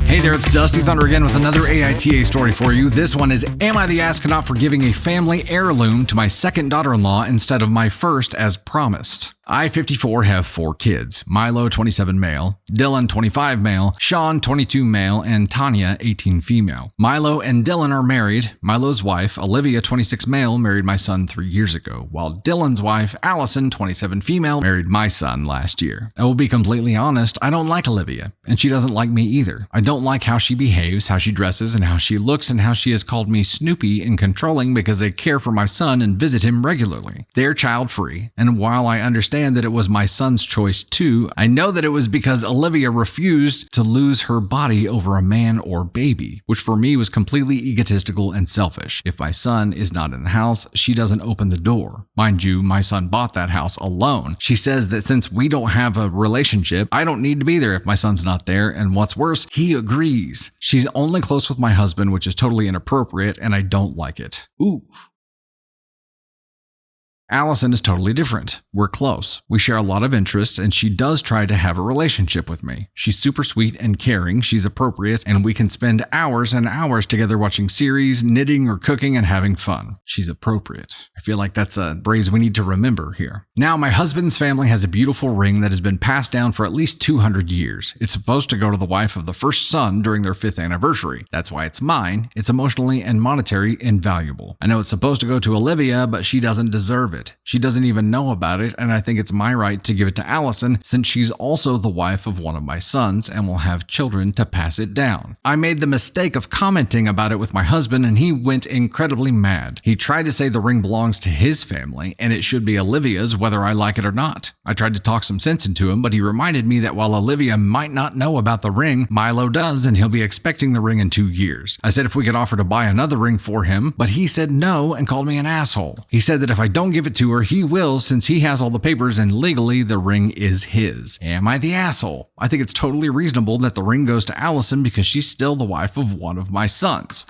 Hey there, it's Dusty Thunder again with another AITA story for you. This one is, am I the astronaut for giving a family heirloom to my second daughter-in-law instead of my first as promised? I, 54, have 4 kids. Milo, 27 male, Dylan, 25 male, Sean, 22 male, and Tanya, 18 female. Milo and Dylan are married. Milo's wife, Olivia, 26 male, married my son 3 years ago, while Dylan's wife, Allison, 27 female, married my son last year. I will be completely honest, I don't like Olivia, and she doesn't like me either. I don't like how she behaves, how she dresses, and how she looks, and how she has called me Snoopy and controlling because I care for my son and visit him regularly. They're child-free, and while I understand that it was my son's choice too, I know that it was because Olivia refused to lose her body over a man or baby, which for me was completely egotistical and selfish. If my son is not in the house, she doesn't open the door. Mind you, my son bought that house alone. She says that since we don't have a relationship, I don't need to be there if my son's not there, and what's worse, he agrees. She's only close with my husband, which is totally inappropriate, and I don't like it. Ooh. Allison is totally different. We're close. We share a lot of interests, and she does try to have a relationship with me. She's super sweet and caring, she's appropriate, and we can spend hours and hours together watching series, knitting, or cooking and having fun. She's appropriate. I feel like that's a phrase we need to remember here. Now, my husband's family has a beautiful ring that has been passed down for at least 200 years. It's supposed to go to the wife of the first son during their 5th anniversary. That's why it's mine. It's emotionally and monetary invaluable. I know it's supposed to go to Olivia, but she doesn't deserve it. She doesn't even know about it, and I think it's my right to give it to Allison since she's also the wife of one of my sons and will have children to pass it down. I made the mistake of commenting about it with my husband, and he went incredibly mad. He tried to say the ring belongs to his family and it should be Olivia's whether I like it or not. I tried to talk some sense into him, but he reminded me that while Olivia might not know about the ring, Milo does, and he'll be expecting the ring in 2 years. I said if we could offer to buy another ring for him, but he said no and called me an asshole. He said that if I don't give it to her, he will since he has all the papers and legally the ring is his. Am I the asshole? I think it's totally reasonable that the ring goes to Allison because she's still the wife of one of my sons.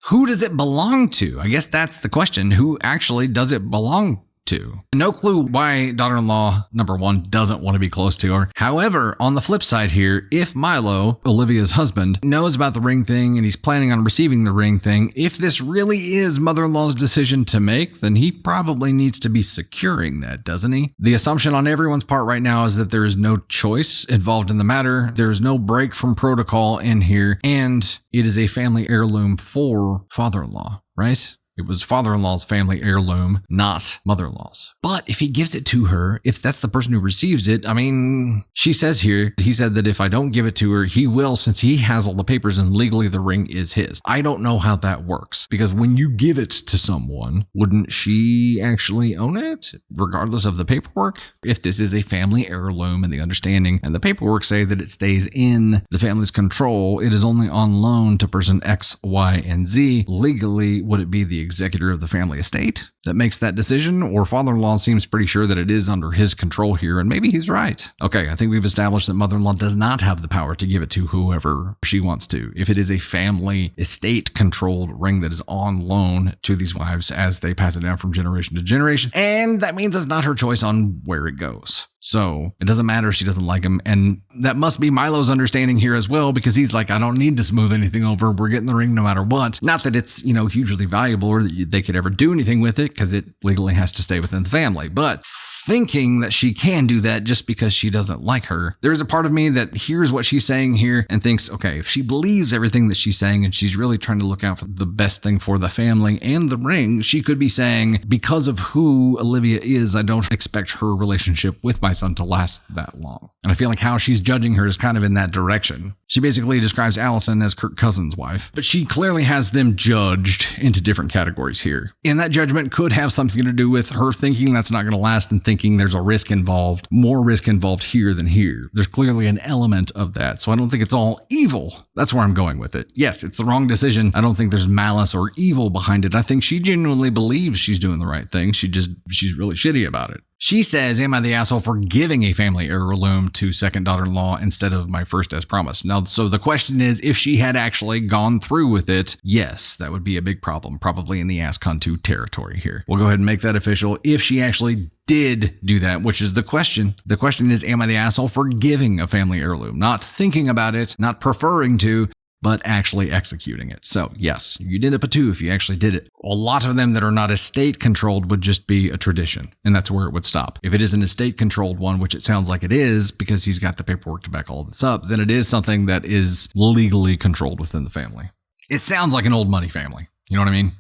Who does it belong to? I guess that's the question. Who actually does it belong to? No clue why daughter-in-law number 1 doesn't want to be close to her. However, on the flip side here, if Milo, Olivia's husband, knows about the ring thing and he's planning on receiving the ring thing, if this really is mother-in-law's decision to make, then he probably needs to be securing that, doesn't he? The assumption on everyone's part right now is that there is no choice involved in the matter. There is no break from protocol in here, and it is a family heirloom for father-in-law, right? It was father-in-law's family heirloom, not mother-in-law's. But if he gives it to her, if that's the person who receives it, I mean, she says here, he said that if I don't give it to her, he will, since he has all the papers and legally the ring is his. I don't know how that works, because when you give it to someone, wouldn't she actually own it, regardless of the paperwork? If this is a family heirloom and the understanding and the paperwork say that it stays in the family's control, it is only on loan to person X, Y, and Z. Legally, would it be the executor of the family estate that makes that decision? Or father-in-law seems pretty sure that it is under his control here, and maybe he's right. Okay, I think we've established that mother-in-law does not have the power to give it to whoever she wants to. If it is a family estate-controlled ring that is on loan to these wives as they pass it down from generation to generation, and that means it's not her choice on where it goes. So it doesn't matter if she doesn't like him. And that must be Milo's understanding here as well, because he's like, I don't need to smooth anything over. We're getting the ring no matter what. Not that it's, hugely valuable or that they could ever do anything with it, because it legally has to stay within the family. But thinking that she can do that just because she doesn't like her, there's a part of me that hears what she's saying here and thinks, okay, if she believes everything that she's saying and she's really trying to look out for the best thing for the family and the ring, she could be saying, because of who Olivia is, I don't expect her relationship with my son to last that long. And I feel like how she's judging her is kind of in that direction. She basically describes Allison as Kirk Cousins' wife, but she clearly has them judged into different categories here. And that judgment could have something to do with her thinking that's not going to last and thinking there's a risk involved, more risk involved here than here. There's clearly an element of that. So I don't think it's all evil. That's where I'm going with it. Yes, it's the wrong decision. I don't think there's malice or evil behind it. I think she genuinely believes she's doing the right thing. She's really shitty about it. She says, am I the asshole for giving a family heirloom to second daughter-in-law instead of my first as promised? Now, so the question is, if she had actually gone through with it, yes, that would be a big problem, probably in the ask Huntu territory here. We'll go ahead and make that official. If she actually did do that, which is the question. The question is, am I the asshole for giving a family heirloom? Not thinking about it, not preferring to, but actually executing it. So yes, you did a patoo if you actually did it. A lot of them that are not estate controlled would just be a tradition, and that's where it would stop. If it is an estate controlled one, which it sounds like it is because he's got the paperwork to back all this up, then it is something that is legally controlled within the family. It sounds like an old money family. You know what I mean?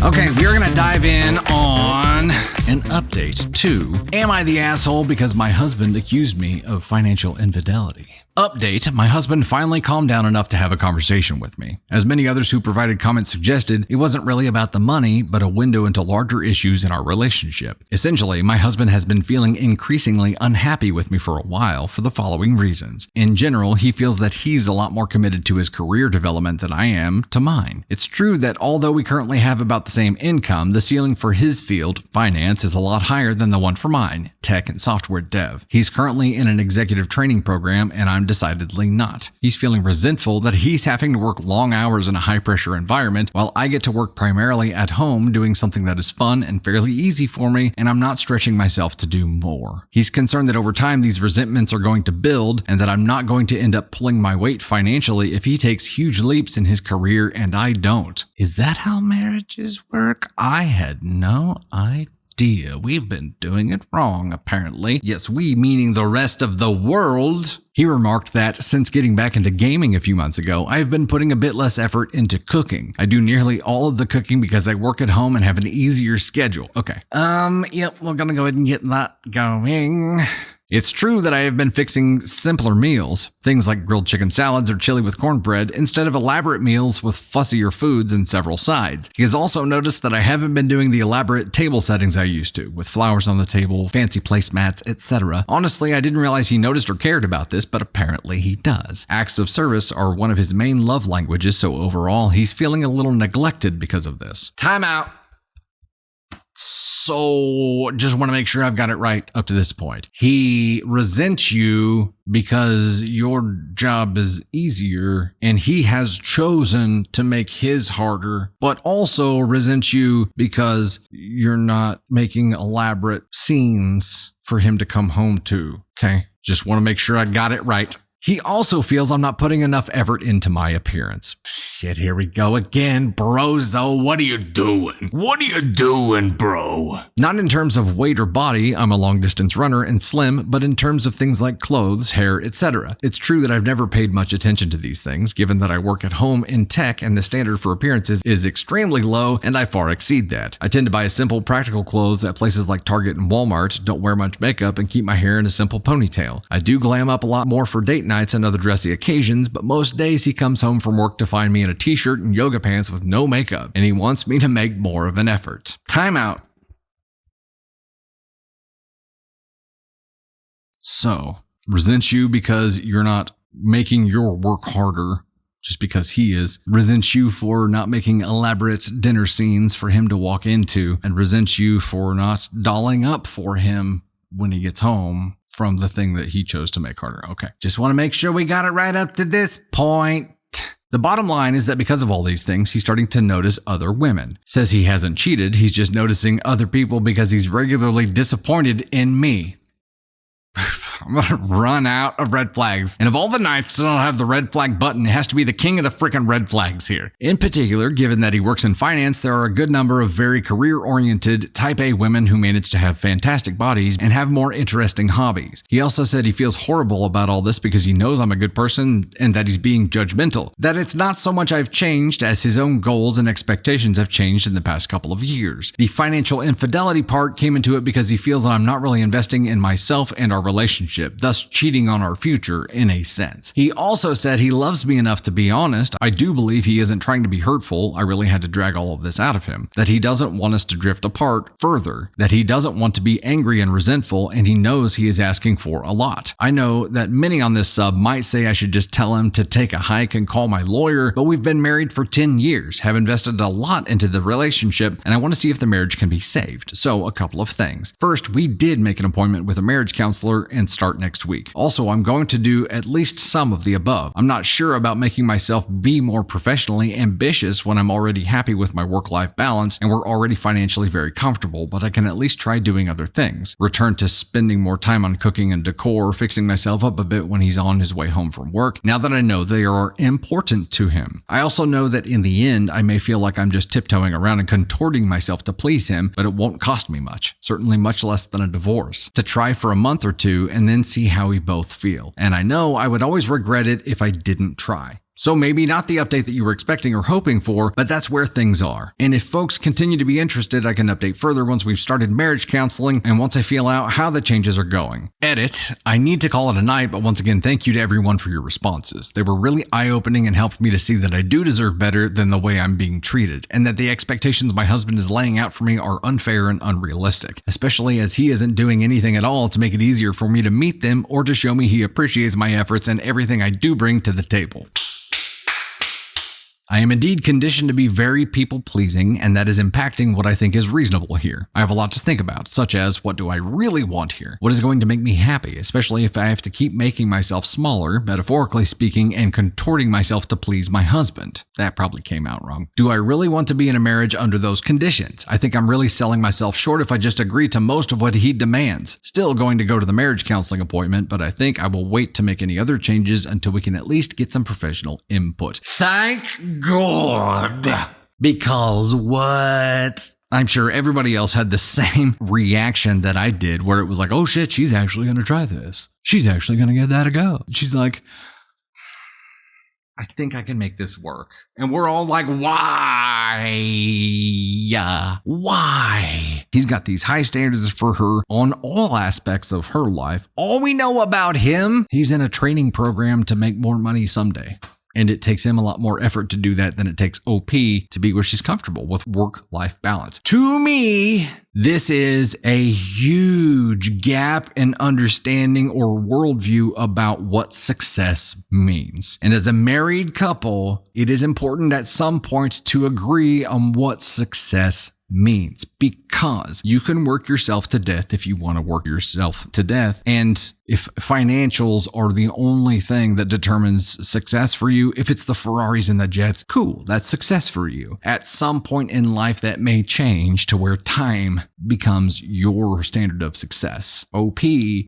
Okay, we're going to dive in on an update to Am I the Asshole Because My Husband Accused Me of Financial Infidelity? Update, my husband finally calmed down enough to have a conversation with me. As many others who provided comments suggested, it wasn't really about the money, but a window into larger issues in our relationship. Essentially, my husband has been feeling increasingly unhappy with me for a while for the following reasons. In general, he feels that he's a lot more committed to his career development than I am to mine. It's true that although we currently have about the same income, the ceiling for his field, finance, is a lot higher than the one for mine, tech and software dev. He's currently in an executive training program, and I'm decidedly not. He's feeling resentful that he's having to work long hours in a high-pressure environment while I get to work primarily at home doing something that is fun and fairly easy for me, and I'm not stretching myself to do more. He's concerned that over time these resentments are going to build and that I'm not going to end up pulling my weight financially if he takes huge leaps in his career and I don't. Is that how marriages work? I had no idea. We've been doing it wrong, apparently. Yes, we meaning the rest of the world. He remarked that since getting back into gaming a few months ago, I've been putting a bit less effort into cooking. I do nearly all of the cooking because I work at home and have an easier schedule. Okay. Yep, we're gonna go ahead and get that going. It's true that I have been fixing simpler meals, things like grilled chicken salads or chili with cornbread, instead of elaborate meals with fussier foods and several sides. He has also noticed that I haven't been doing the elaborate table settings I used to, with flowers on the table, fancy placemats, etc. Honestly, I didn't realize he noticed or cared about this, but apparently he does. Acts of service are one of his main love languages, so overall, he's feeling a little neglected because of this. Time out. So just want to make sure I've got it right up to this point. He resents you because your job is easier and he has chosen to make his harder, but also resents you because you're not making elaborate scenes for him to come home to. Okay. Just want to make sure I got it right. He also feels I'm not putting enough effort into my appearance. Shit, here we go again. Brozo, what are you doing? What are you doing, bro? Not in terms of weight or body, I'm a long distance runner and slim, but in terms of things like clothes, hair, etc. It's true that I've never paid much attention to these things, given that I work at home in tech and the standard for appearances is extremely low, and I far exceed that. I tend to buy simple, practical clothes at places like Target and Walmart, don't wear much makeup, and keep my hair in a simple ponytail. I do glam up a lot more for date nights and other dressy occasions, but most days he comes home from work to find me in a t-shirt and yoga pants with no makeup, and he wants me to make more of an effort. Time out. So, resents you because you're not making your work harder just because he is, resents you for not making elaborate dinner scenes for him to walk into, and resents you for not dolling up for him when he gets home from the thing that he chose to make harder. Okay. Just want to make sure we got it right up to this point. The bottom line is that because of all these things, he's starting to notice other women. Says he hasn't cheated, he's just noticing other people because he's regularly disappointed in me. I'm gonna run out of red flags. And of all the nights that don't have the red flag button, it has to be the king of the freaking red flags here. In particular, given that he works in finance, there are a good number of very career-oriented type A women who manage to have fantastic bodies and have more interesting hobbies. He also said he feels horrible about all this because he knows I'm a good person and that he's being judgmental. That it's not so much I've changed as his own goals and expectations have changed in the past couple of years. The financial infidelity part came into it because he feels that I'm not really investing in myself and our relationship, thus cheating on our future in a sense. He also said he loves me enough to be honest. I do believe he isn't trying to be hurtful. I really had to drag all of this out of him. That he doesn't want us to drift apart further. That he doesn't want to be angry and resentful, and he knows he is asking for a lot. I know that many on this sub might say I should just tell him to take a hike and call my lawyer, but we've been married for 10 years, have invested a lot into the relationship, and I want to see if the marriage can be saved. So a couple of things. First, we did make an appointment with a marriage counselor and start next week. Also, I'm going to do at least some of the above. I'm not sure about making myself be more professionally ambitious when I'm already happy with my work-life balance and we're already financially very comfortable, but I can at least try doing other things. Return to spending more time on cooking and decor, fixing myself up a bit when he's on his way home from work, now that I know they are important to him. I also know that in the end, I may feel like I'm just tiptoeing around and contorting myself to please him, but it won't cost me much, certainly much less than a divorce. To try for a month or two and then see how we both feel. And I know I would always regret it if I didn't try. So maybe not the update that you were expecting or hoping for, but that's where things are. And if folks continue to be interested, I can update further once we've started marriage counseling and once I feel out how the changes are going. Edit. I need to call it a night, but once again, thank you to everyone for your responses. They were really eye-opening and helped me to see that I do deserve better than the way I'm being treated, and that the expectations my husband is laying out for me are unfair and unrealistic, especially as he isn't doing anything at all to make it easier for me to meet them or to show me he appreciates my efforts and everything I do bring to the table. I am indeed conditioned to be very people-pleasing, and that is impacting what I think is reasonable here. I have a lot to think about, such as what do I really want here? What is going to make me happy, especially if I have to keep making myself smaller, metaphorically speaking, and contorting myself to please my husband? That probably came out wrong. Do I really want to be in a marriage under those conditions? I think I'm really selling myself short if I just agree to most of what he demands. Still going to go to the marriage counseling appointment, but I think I will wait to make any other changes until we can at least get some professional input. Thank God. Because what? I'm sure everybody else had the same reaction that I did, where it was like, oh shit, she's actually going to try this. She's actually going to give that a go. She's like, I think I can make this work. And we're all like, why? Yeah. Why? He's got these high standards for her on all aspects of her life. All we know about him, he's in a training program to make more money someday. And it takes him a lot more effort to do that than it takes OP to be where she's comfortable with work-life balance. To me, this is a huge gap in understanding or worldview about what success means. And as a married couple, it is important at some point to agree on what success means, because you can work yourself to death if you want to work yourself to death, and If financials are the only thing that determines success for you, if it's the Ferraris and the jets, cool, that's success for you. At some point in life, that may change to where time becomes your standard of success. OP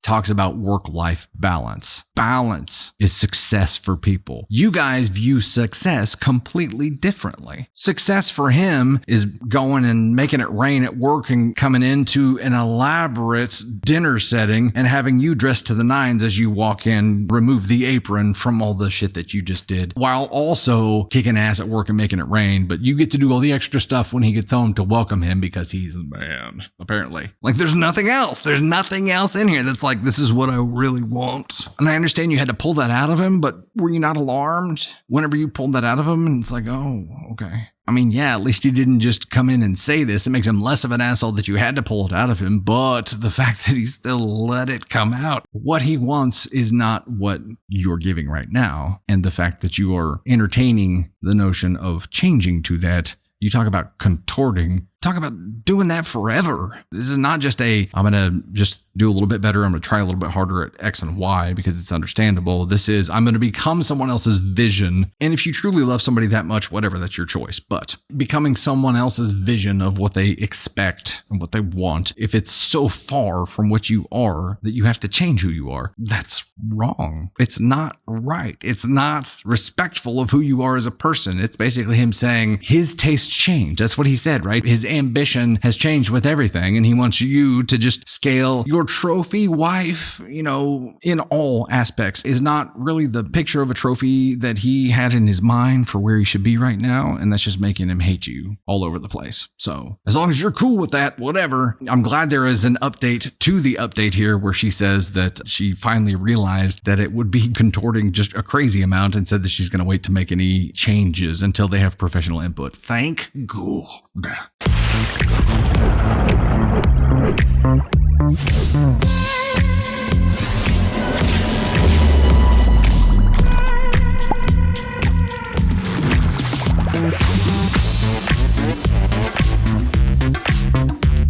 talks about work-life balance. Balance is success for people. You guys view success completely differently. Success for him is going and making it rain at work and coming into an elaborate dinner setting and having you dressed to the nines as you walk in, remove the apron from all the shit that you just did, while also kicking ass at work and making it rain. But you get to do all the extra stuff when he gets home to welcome him because he's the man, apparently. Like, there's nothing else. There's nothing else in here that's like, this is what I really want. And I understand you had to pull that out of him, but were you not alarmed whenever you pulled that out of him? And it's like, oh, okay. I mean, yeah, at least he didn't just come in and say this. It makes him less of an asshole that you had to pull it out of him, but the fact that he still let it come out, what he wants is not what you're giving right now. And the fact that you are entertaining the notion of changing to that, you talk about contorting, talk about doing that forever. This is not just I'm going to just do a little bit better. I'm going to try a little bit harder at X and Y because it's understandable. This is, I'm going to become someone else's vision. And if you truly love somebody that much, whatever, that's your choice. But becoming someone else's vision of what they expect and what they want, if it's so far from what you are that you have to change who you are, that's wrong. It's not right. It's not respectful of who you are as a person. It's basically him saying his tastes change. That's what he said, right? His ambition has changed with everything, and he wants you to just scale your trophy wife, in all aspects, is not really the picture of a trophy that he had in his mind for where he should be right now, and that's just making him hate you all over the place. So as long as you're cool with that, whatever. I'm glad there is an update to the update here where she says that she finally realized that it would be contorting just a crazy amount and said that she's going to wait to make any changes until they have professional input. Thank God.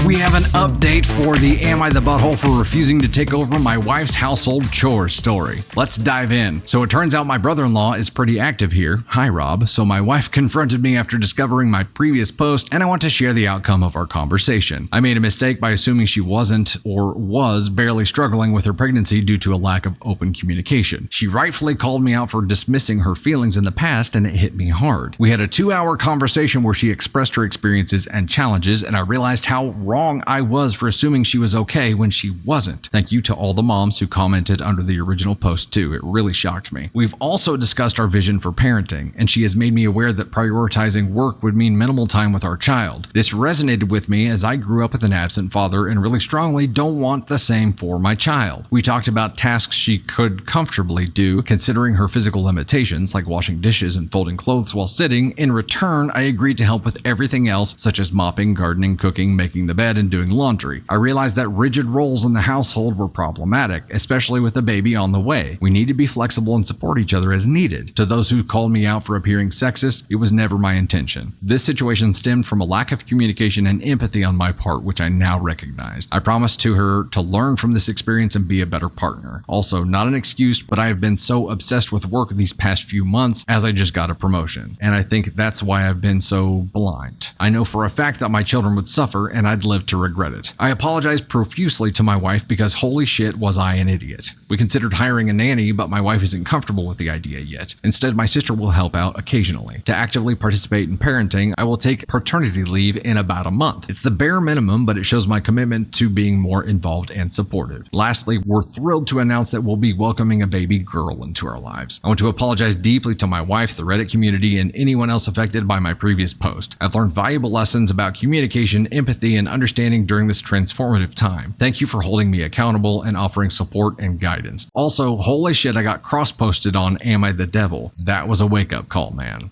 We have an update for the Am I the Butthole for Refusing to Take Over My Wife's Household Chores story. Let's dive in. So it turns out my brother-in-law is pretty active here. Hi, Rob. So my wife confronted me after discovering my previous post, and I want to share the outcome of our conversation. I made a mistake by assuming she wasn't or was barely struggling with her pregnancy due to a lack of open communication. She rightfully called me out for dismissing her feelings in the past, and it hit me hard. We had a 2-hour conversation where she expressed her experiences and challenges, and I realized how wrong I was for assuming she was okay when she wasn't. Thank you to all the moms who commented under the original post too. It really shocked me. We've also discussed our vision for parenting, and she has made me aware that prioritizing work would mean minimal time with our child. This resonated with me as I grew up with an absent father and really strongly don't want the same for my child. We talked about tasks she could comfortably do, considering her physical limitations like washing dishes and folding clothes while sitting. In return, I agreed to help with everything else, such as mopping, gardening, cooking, making the bed, and doing laundry. I realized that rigid roles in the household were problematic, especially with a baby on the way. We need to be flexible and support each other as needed. To those who called me out for appearing sexist, it was never my intention. This situation stemmed from a lack of communication and empathy on my part, which I now recognize. I promised to her to learn from this experience and be a better partner. Also, not an excuse, but I have been so obsessed with work these past few months as I just got a promotion. And I think that's why I've been so blind. I know for a fact that my children would suffer, and I'd live to regret it. I apologize profusely to my wife because holy shit was I an idiot. We considered hiring a nanny, but my wife isn't comfortable with the idea yet. Instead, my sister will help out occasionally. To actively participate in parenting, I will take paternity leave in about a month. It's the bare minimum, but it shows my commitment to being more involved and supportive. Lastly, we're thrilled to announce that we'll be welcoming a baby girl into our lives. I want to apologize deeply to my wife, the Reddit community, and anyone else affected by my previous post. I've learned valuable lessons about communication, empathy, and understanding during this transformative time. Thank you for holding me accountable and offering support and guidance. Also, holy shit, I got cross-posted on Am I the Devil? That was a wake-up call, man.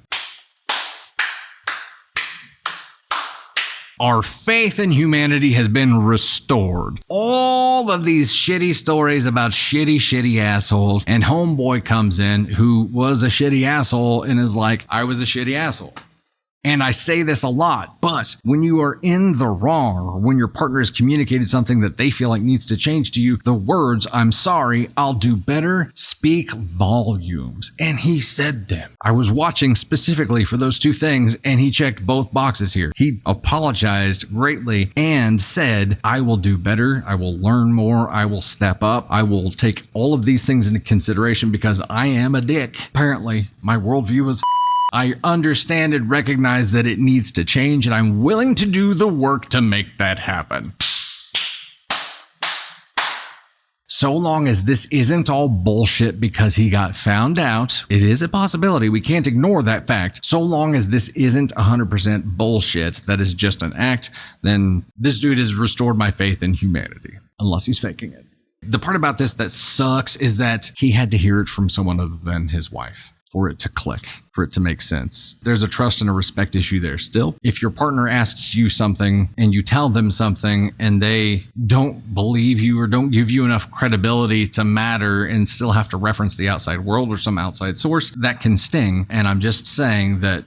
Our faith in humanity has been restored. All of these shitty stories about shitty assholes, and homeboy comes in who was a shitty asshole and is like, I was a shitty asshole. And I say this a lot, but when you are in the wrong or when your partner has communicated something that they feel like needs to change to you, the words, "I'm sorry, I'll do better," speak volumes. And he said them. I was watching specifically for those two things, and he checked both boxes here. He apologized greatly and said, "I will do better. I will learn more. I will step up. I will take all of these things into consideration because I am a dick." Apparently, my worldview is I understand and recognize that it needs to change, and I'm willing to do the work to make that happen. So long as this isn't all bullshit because he got found out, it is a possibility. We can't ignore that fact. So long as this isn't 100% bullshit, that is just an act, then this dude has restored my faith in humanity. Unless he's faking it. The part about this that sucks is that he had to hear it from someone other than his wife for it to click, for it to make sense. There's a trust and a respect issue there still. If your partner asks you something and you tell them something and they don't believe you or don't give you enough credibility to matter and still have to reference the outside world or some outside source, that can sting. And I'm just saying that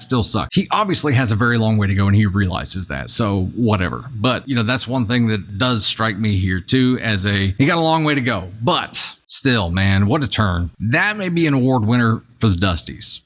still sucks. He obviously has a very long way to go and he realizes that. So whatever. But that's one thing that does strike me here too he got a long way to go. But still, man, what a turn. That may be an award winner for the Dusties.